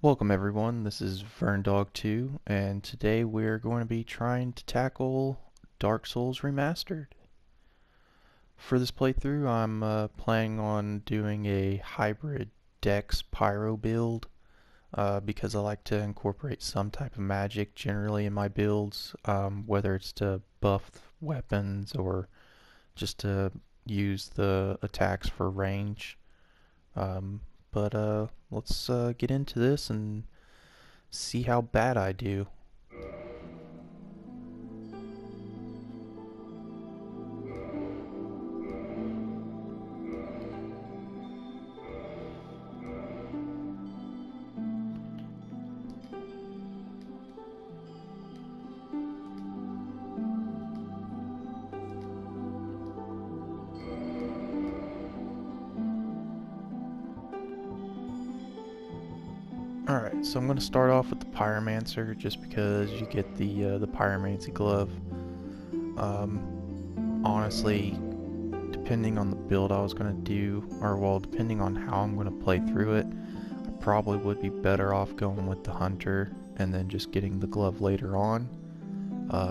Welcome everyone, this is VernDog2, and today we're going to be trying to tackle Dark Souls Remastered. For this playthrough, I'm planning on doing a hybrid Dex Pyro build, because I like to incorporate some type of magic generally in my builds, whether it's to buff weapons or just to use the attacks for range. But let's get into this and see how bad I do. Alright, so I'm going to start off with the Pyromancer just because you get the Pyromancy glove. Honestly, depending on the build I was going to do, or well, depending on how I'm going to play through it, I probably would be better off going with the Hunter and then just getting the glove later on,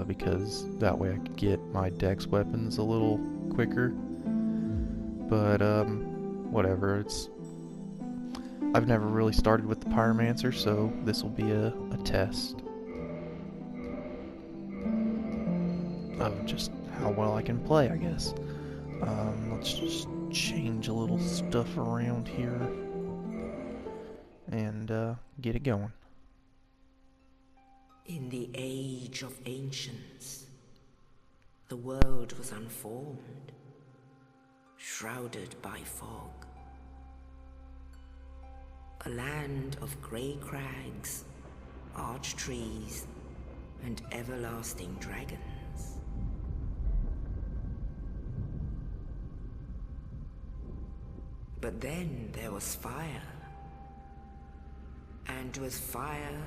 because that way I could get my Dex weapons a little quicker. But whatever, I've never really started with the Pyromancer, so this will be a test of just how well I can play, I guess. Let's just change a little stuff around here and get it going. In the age of ancients, the world was unformed, shrouded by fog. A land of grey crags, arch trees, and everlasting dragons. But then there was fire, and with fire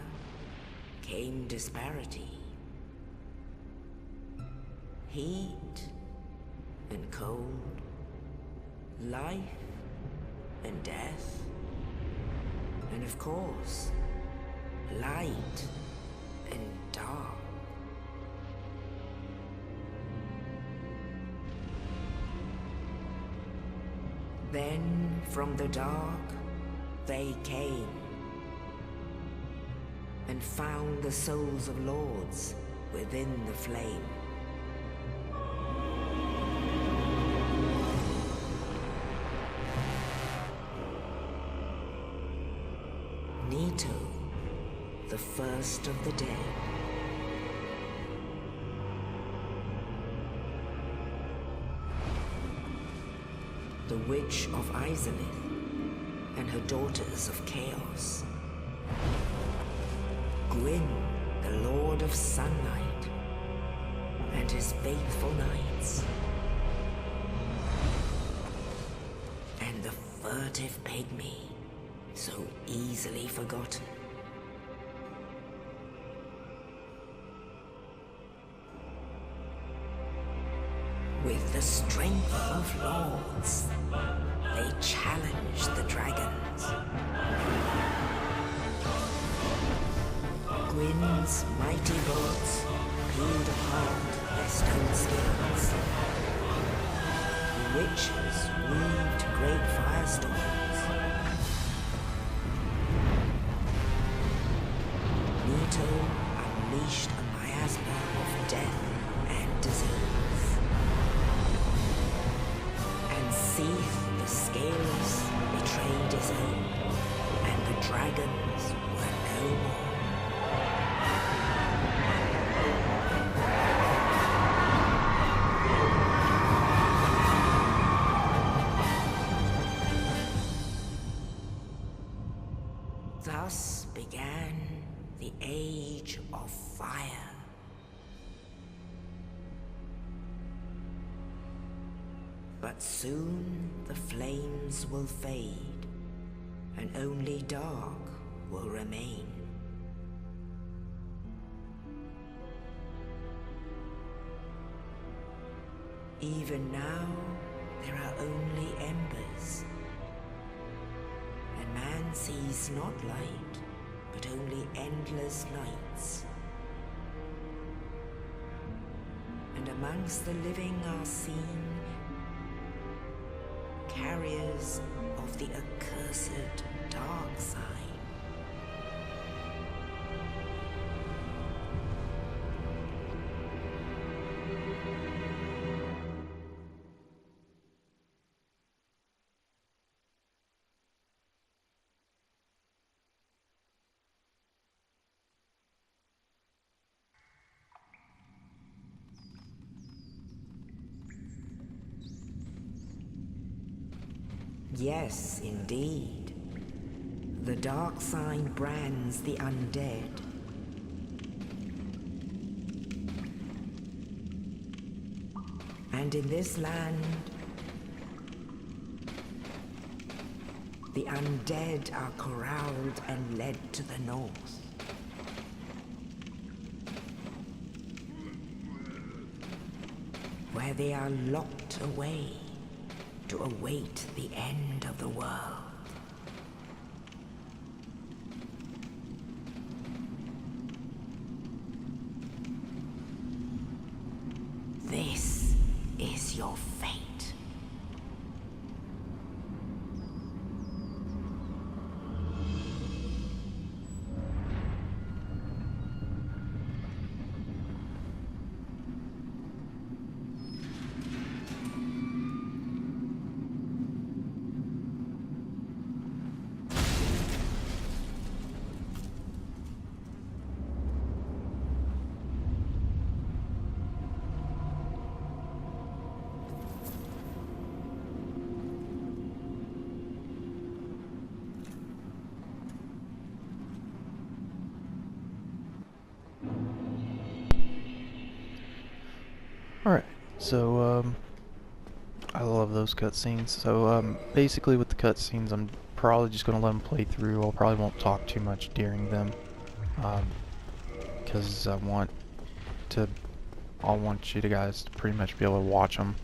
came disparity. Heat and cold, life and death. And of course, light and dark. Then from the dark, they came and found the souls of lords within the flame. Nito, the first of the dead. The Witch of Izalith and her daughters of Chaos. Gwyn, the Lord of Sunlight, and his faithful knights. And the furtive pygmy, so easily forgotten. With the strength of lords, they challenged the dragons. Gwyn's mighty bolts peeled apart their stone skins. The witches weaved great firestorms. Nito unleashed a miasma of death and disease, and Seath the Scaleless betrayed his own, and the dragons were no more. Thus began the Age of Fire. But soon the flames will fade, and only dark will remain. Even now, there are only embers, and man sees not light, but only endless nights. And amongst the living are seen carriers of the accursed dark side. Yes, indeed. The dark sign brands the undead. And in this land, the undead are corralled and led to the north. Where they are locked away to await the end of the world. This is your fate. Alright, so I love those cutscenes. So basically with the cutscenes, I'm probably just going to let them play through. I probably won't talk too much during them, because I want you guys to pretty much be able to watch them,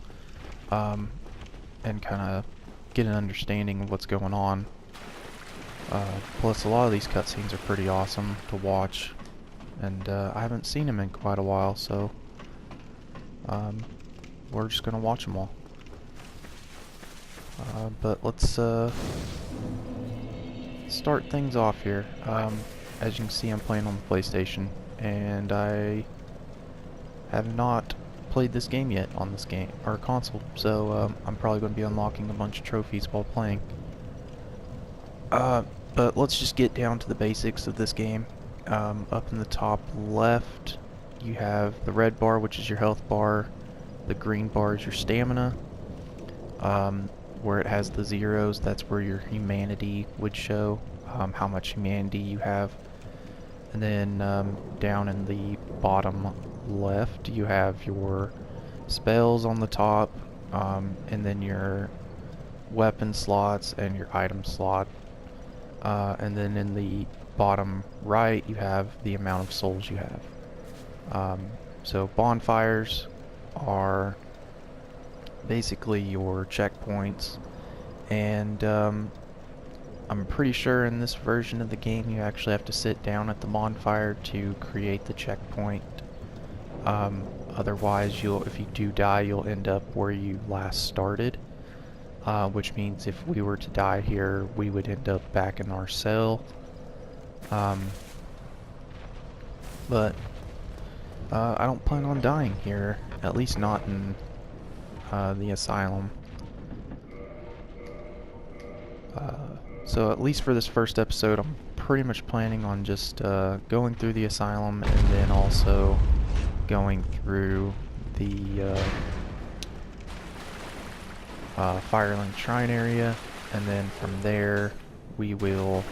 and kind of get an understanding of what's going on. Plus, a lot of these cutscenes are pretty awesome to watch, and I haven't seen them in quite a while, so we're just gonna watch them all. But let's start things off here. As you can see, I'm playing on the PlayStation, and I have not played this game yet on this game or console, so I'm probably going to be unlocking a bunch of trophies while playing. But let's just get down to the basics of this game. Up in the top left, you have the red bar, which is your health bar. The green bar is your stamina. Where it has the zeros, that's where your humanity would show, how much humanity you have. And then down in the bottom left, you have your spells on the top, and then your weapon slots and your item slot. And then in the bottom right, you have the amount of souls you have. So bonfires are basically your checkpoints, and I'm pretty sure in this version of the game you actually have to sit down at the bonfire to create the checkpoint. Otherwise, if you do die, you'll end up where you last started, which means if we were to die here, we would end up back in our cell. But I don't plan on dying here, at least not in the Asylum. So at least for this first episode, I'm pretty much planning on just going through the Asylum, and then also going through the Firelink Shrine area, and then from there we will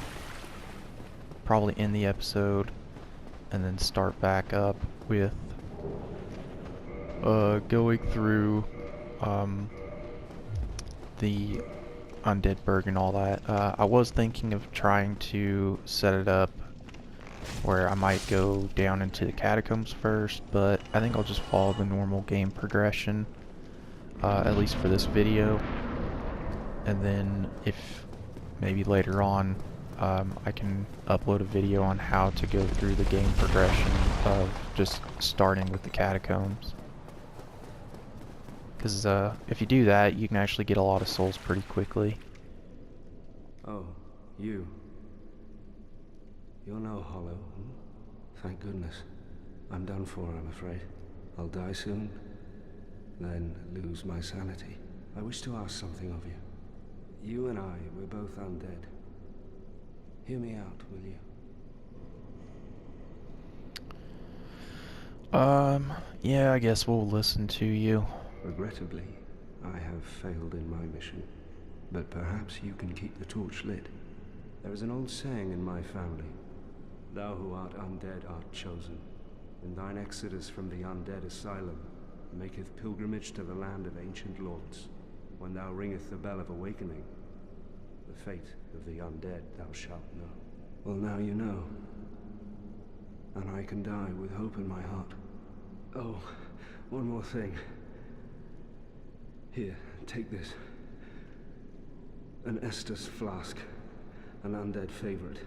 probably end the episode and then start back up with going through the Undead Burg and all that. I was thinking of trying to set it up where I might go down into the catacombs first, but I think I'll just follow the normal game progression, at least for this video. And then if maybe later on I can upload a video on how to go through the game progression of just starting with the catacombs. Because if you do that, you can actually get a lot of souls pretty quickly. Oh, you. You're no hollow. Thank goodness. I'm done for, I'm afraid. I'll die soon, then lose my sanity. I wish to ask something of you. You and I, we're both undead. Hear me out, will you? Yeah, I guess we'll listen to you. Regrettably, I have failed in my mission. But perhaps you can keep the torch lit. There is an old saying in my family. Thou who art undead art chosen. And thine exodus from the undead asylum maketh pilgrimage to the land of ancient lords. When thou ringeth the bell of awakening, the fate of the undead thou shalt know. Well, now you know. And I can die with hope in my heart. Oh, one more thing. Here, take this. An Estus flask. An undead favorite.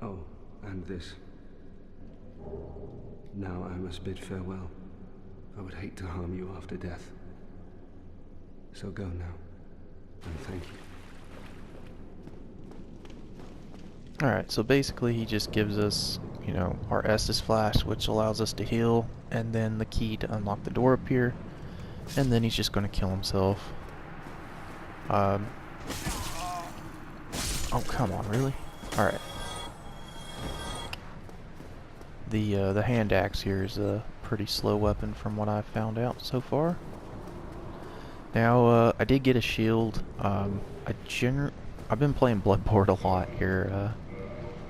Oh, and this. Now I must bid farewell. I would hate to harm you after death. So go now, and thank you. Alright, so basically he just gives us, you know, our Estus flask, which allows us to heal, and then the key to unlock the door up here, and then he's just going to kill himself. Oh, come on, really? Alright. The hand axe here is a pretty slow weapon from what I've found out so far. Now, I did get a shield. I've been playing Bloodborne a lot here,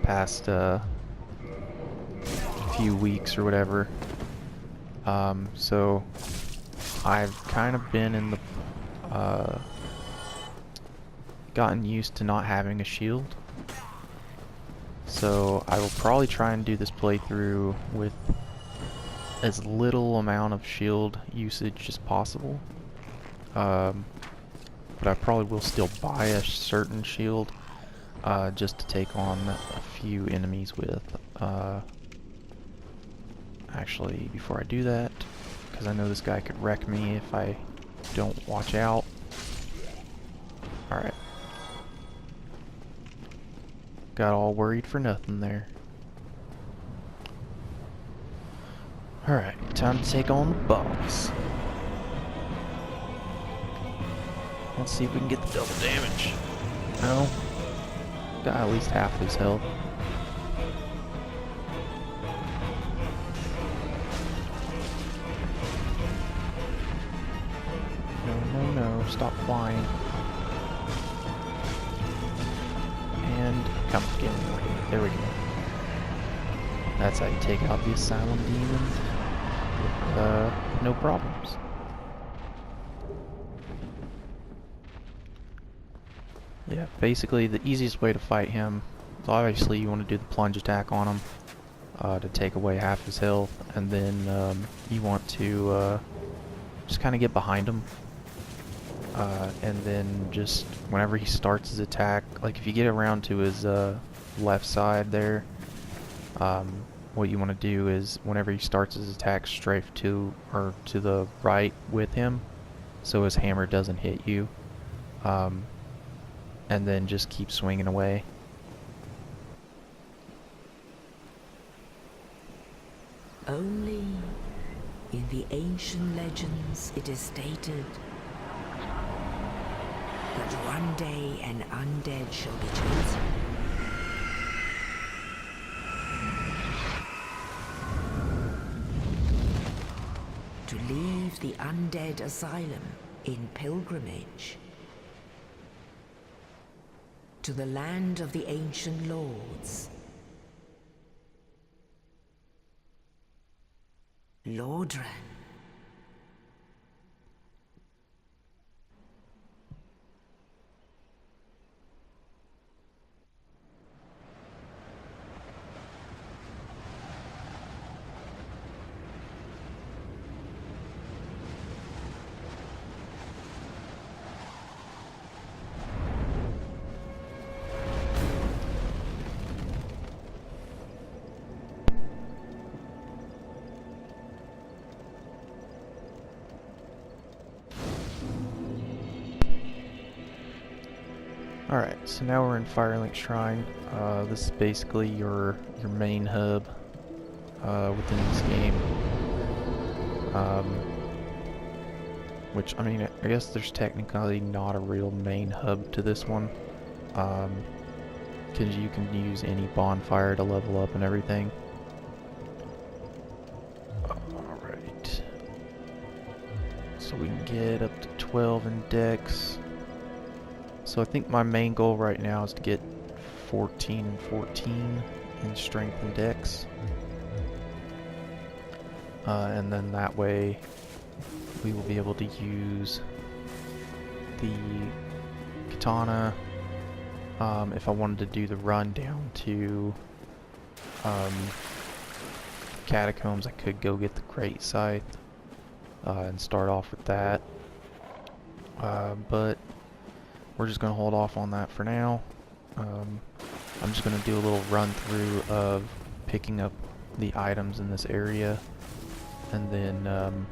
past few weeks or whatever. So I've kind of been in the gotten used to not having a shield. So I will probably try and do this playthrough with as little amount of shield usage as possible. But I probably will still buy a certain shield just to take on a few enemies with. Actually, before I do that, because I know this guy could wreck me if I don't watch out. Alright. Got all worried for nothing there. Alright, time to take on the boss. Let's see if we can get the double damage. No. Got at least half his health. No, stop flying. And come get me. There we go. That's how you take out the Asylum demons with no problems. Yeah, basically the easiest way to fight him is obviously you want to do the plunge attack on him to take away half his health, and then you want to just kind of get behind him. And then just whenever he starts his attack, like if you get around to his left side there, what you want to do is whenever he starts his attack, strafe to the right with him, so his hammer doesn't hit you, and then just keep swinging away. Only in the ancient legends it is stated that one day an undead shall be chosen. To leave the undead asylum in pilgrimage to the land of the ancient lords. Lordran. Alright, so now we're in Firelink Shrine. This is basically your main hub within this game. Which, I mean, I guess there's technically not a real main hub to this one. Because you can use any bonfire to level up and everything. Alright. So we can get up to 12 in dex. So I think my main goal right now is to get 14 and 14 in strength and dex. And then that way we will be able to use the katana. If I wanted to do the run down to catacombs, I could go get the great scythe and start off with that. But we're just going to hold off on that for now. I'm just going to do a little run through of picking up the items in this area, and then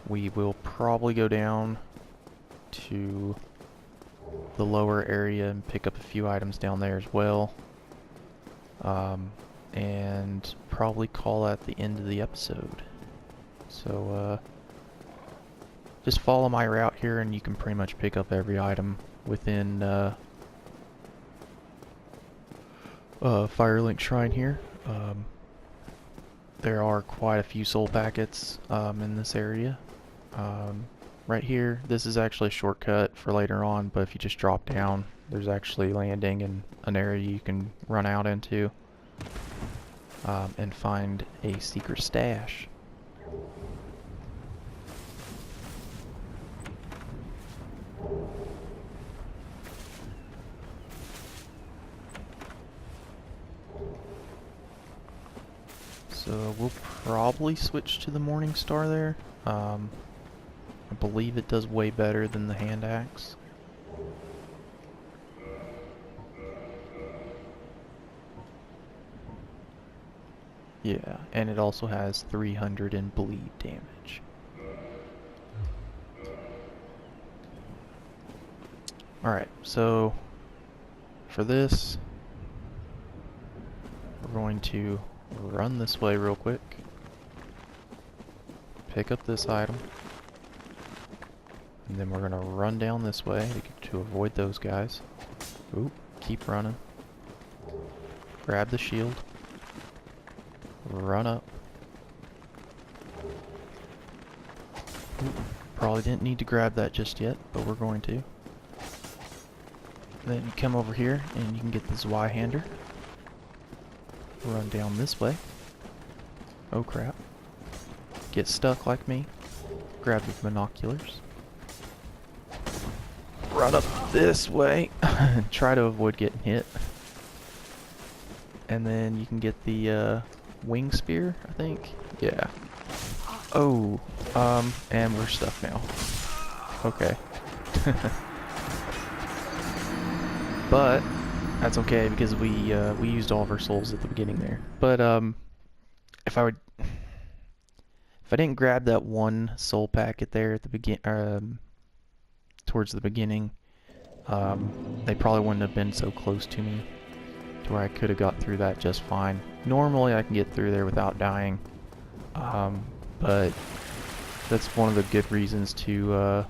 we will probably go down to the lower area and pick up a few items down there as well, and probably call that the end of the episode. So just follow my route here and you can pretty much pick up every item within Firelink Shrine here. There are quite a few soul packets in this area. Right here, this is actually a shortcut for later on, but if you just drop down, there's actually landing in an area you can run out into and find a secret stash. So we'll probably switch to the Morning Star there. I believe it does way better than the hand axe. Yeah, and it also has 300 in bleed damage. Alright, so for this, we're going to run this way real quick. Pick up this item. And then we're going to run down this way to avoid those guys. Oop, keep running. Grab the shield. Run up. Oop, probably didn't need to grab that just yet, but we're going to. Then you come over here and you can get this Y-hander. Run down this way. Oh crap. Get stuck like me. Grab the binoculars. Run up this way. Try to avoid getting hit. And then you can get the wing spear, I think. Yeah. Oh, and we're stuck now. Okay. But that's okay because we used all of our souls at the beginning there. But if I didn't grab that one soul packet there at the towards the beginning, they probably wouldn't have been so close to me to where I could have got through that just fine. Normally I can get through there without dying, but that's one of the good reasons to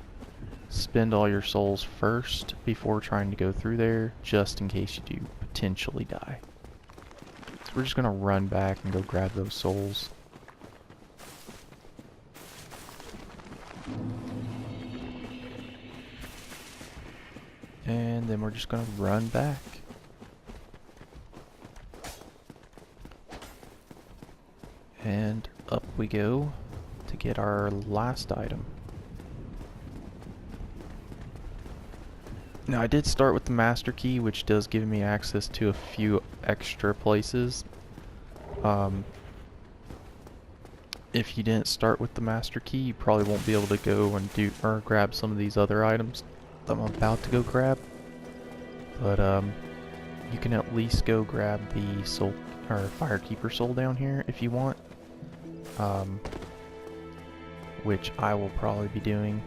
spend all your souls first before trying to go through there, just in case you do potentially die. So we're just gonna run back and go grab those souls. And then we're just gonna run back. And up we go to get our last item. Now I did start with the master key, which does give me access to a few extra places. If you didn't start with the master key, you probably won't be able to go and do or grab some of these other items I'm about to go grab. But you can at least go grab the soul or firekeeper soul down here if you want. which I will probably be doing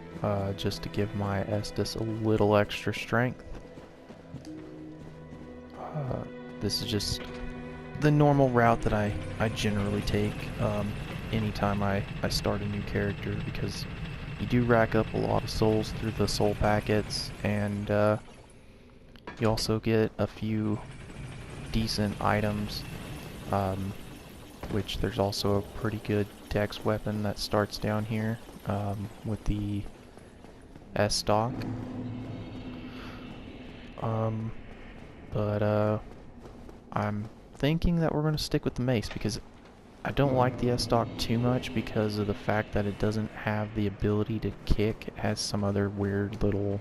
just to give my Estus a little extra strength. This is just the normal route that I generally take anytime I start a new character, because you do rack up a lot of souls through the soul packets, and you also get a few decent items, which there's also a pretty good dex weapon that starts down here with the S stock. But I'm thinking that we're going to stick with the mace, because I don't like the S stock too much because of the fact that it doesn't have the ability to kick. It has some other weird little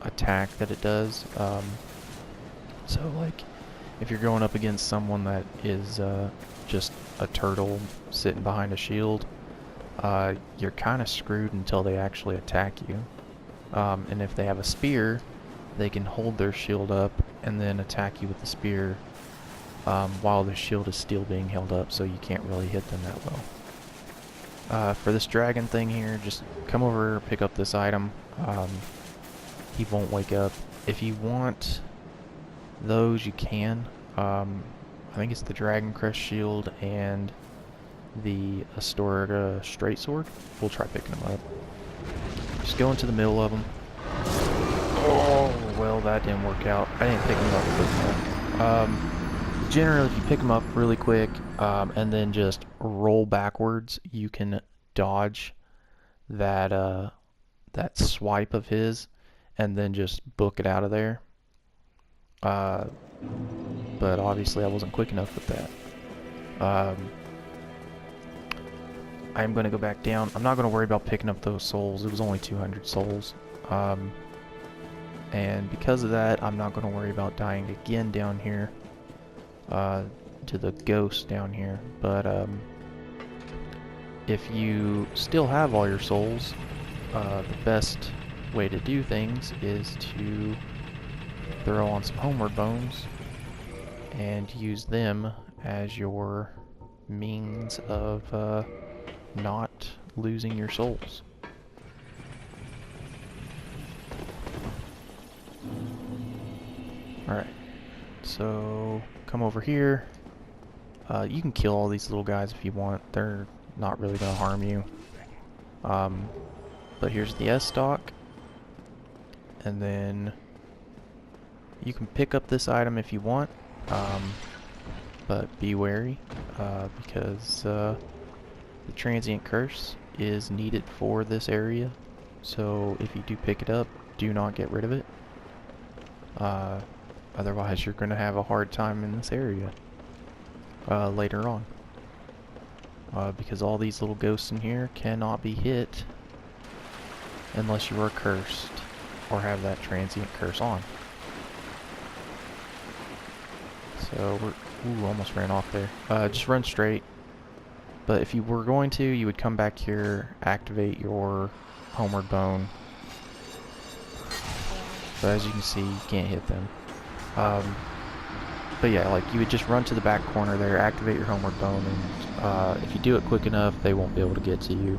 attack that it does. So like, if you're going up against someone that is just a turtle sitting behind a shield, you're kind of screwed until they actually attack you. And if they have a spear, they can hold their shield up and then attack you with the spear while the shield is still being held up, so you can't really hit them that well. For this dragon thing here, just come over here, pick up this item. He won't wake up. If you want those, you can. I think it's the Dragon Crest Shield and the Astorga Straight Sword. We'll try picking them up. Just go into the middle of them. Oh, well, that didn't work out. I didn't pick them up quick enough. Generally, if you pick them up really quick and then just roll backwards, you can dodge that that swipe of his and then just book it out of there. But obviously I wasn't quick enough with that. I'm going to go back down. I'm not going to worry about picking up those souls. It was only 200 souls. And because of that, I'm not going to worry about dying again down here to the ghost down here. But if you still have all your souls, the best way to do things is to throw on some homeward bones and use them as your means of not losing your souls. Alright, so come over here. You can kill all these little guys if you want. They're not really going to harm you. But here's the S stock. And then you can pick up this item if you want. But be wary, because the transient curse is needed for this area. So if you do pick it up, do not get rid of it. Otherwise you're going to have a hard time in this area later on. Because all these little ghosts in here cannot be hit unless you are cursed or have that transient curse on. So we're, ooh, almost ran off there. Just run straight. But if you were going to, you would come back here, activate your homeward bone. But as you can see, you can't hit them. But yeah, like you would just run to the back corner there, activate your homeward bone, and if you do it quick enough, they won't be able to get to you.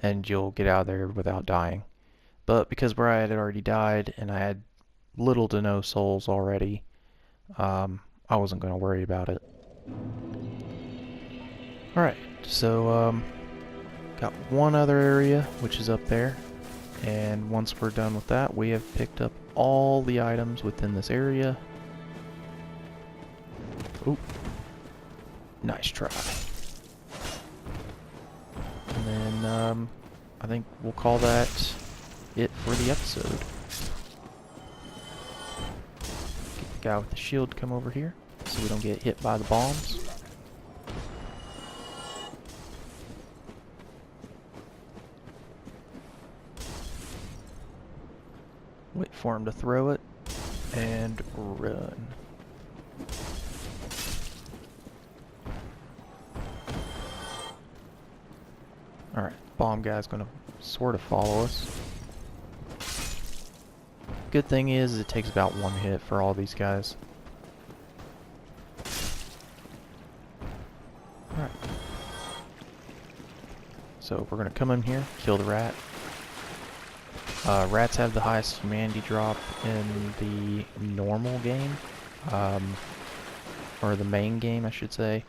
And you'll get out of there without dying. But because where I had already died, and I had little to no souls already, I wasn't going to worry about it. Alright, so got one other area, which is up there. And once we're done with that, we have picked up all the items within this area. Oop. Nice try. And then I think we'll call that it for the episode. Get the guy with the shield to come over here so we don't get hit by the bombs. Wait for him to throw it, and run. Alright, bomb guy's gonna sort of follow us. Good thing is it takes about one hit for all these guys. Alright, So we're gonna come in here, kill the rat. Rats have the highest humanity drop in the normal game, or the main game, I should say.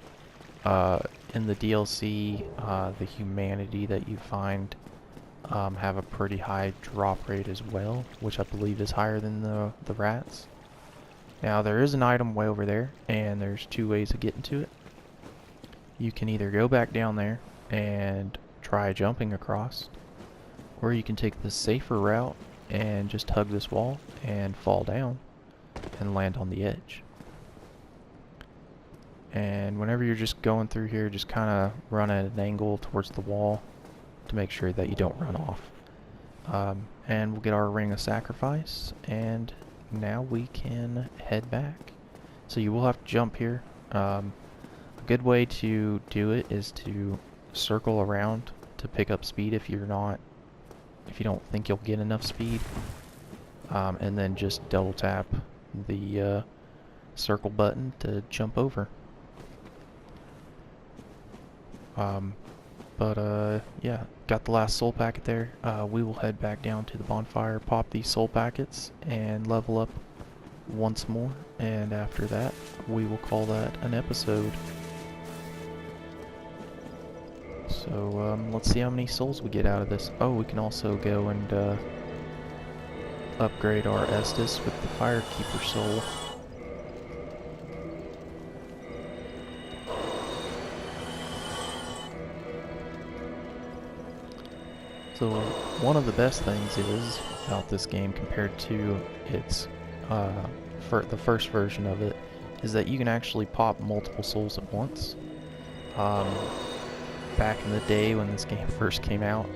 In the DLC, the humanity that you find have a pretty high drop rate as well, which I believe is higher than the rats. Now there is an item way over there, and there's two ways of getting to it. You can either go back down there and try jumping across, or you can take the safer route and just hug this wall and fall down and land on the edge. And whenever you're just going through here, just kind of run at an angle towards the wall to make sure that you don't run off. And we'll get our ring of sacrifice, and now we can head back. So you will have to jump here. A good way to do it is to circle around to pick up speed if you don't think you'll get enough speed, and then just double tap the circle button to jump over. Yeah, got the last soul packet there. We will head back down to the bonfire, pop these soul packets, and level up once more, and after that we will call that an episode. So let's see how many souls we get out of this. Oh, we can also go and upgrade our Estus with the Firekeeper soul. So one of the best things is about this game compared to its the first version of it is that you can actually pop multiple souls at once. Back in the day when this game first came out,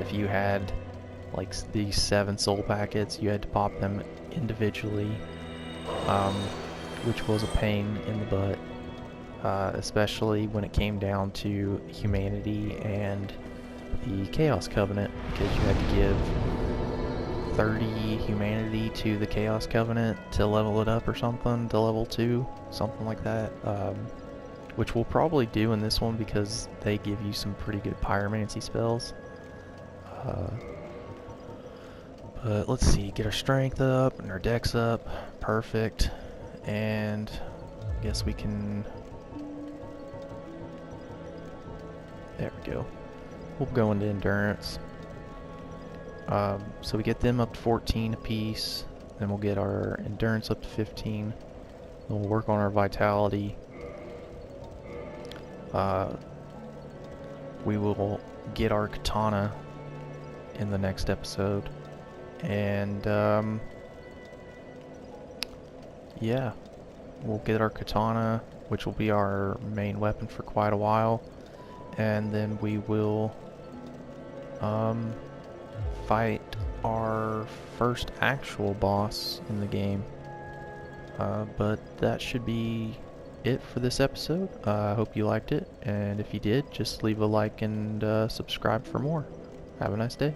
if you had like these 7 soul packets, you had to pop them individually, which was a pain in the butt, especially when it came down to humanity and the Chaos Covenant, because you had to give 30 humanity to the Chaos Covenant to level it up or something, to level 2, something like that, which we'll probably do in this one because they give you some pretty good pyromancy spells. But let's see, get our strength up and our dex up, perfect, and I guess we can, there we go. We'll go into endurance. So we get them up to 14 apiece, then we'll get our endurance up to 15, then we'll work on our vitality. We will get our katana in the next episode, and yeah, we'll get our katana, which will be our main weapon for quite a while, and then we will fight our first actual boss in the game. But that should be it for this episode. I hope you liked it, and if you did, just leave a like and subscribe for more. Have a nice day.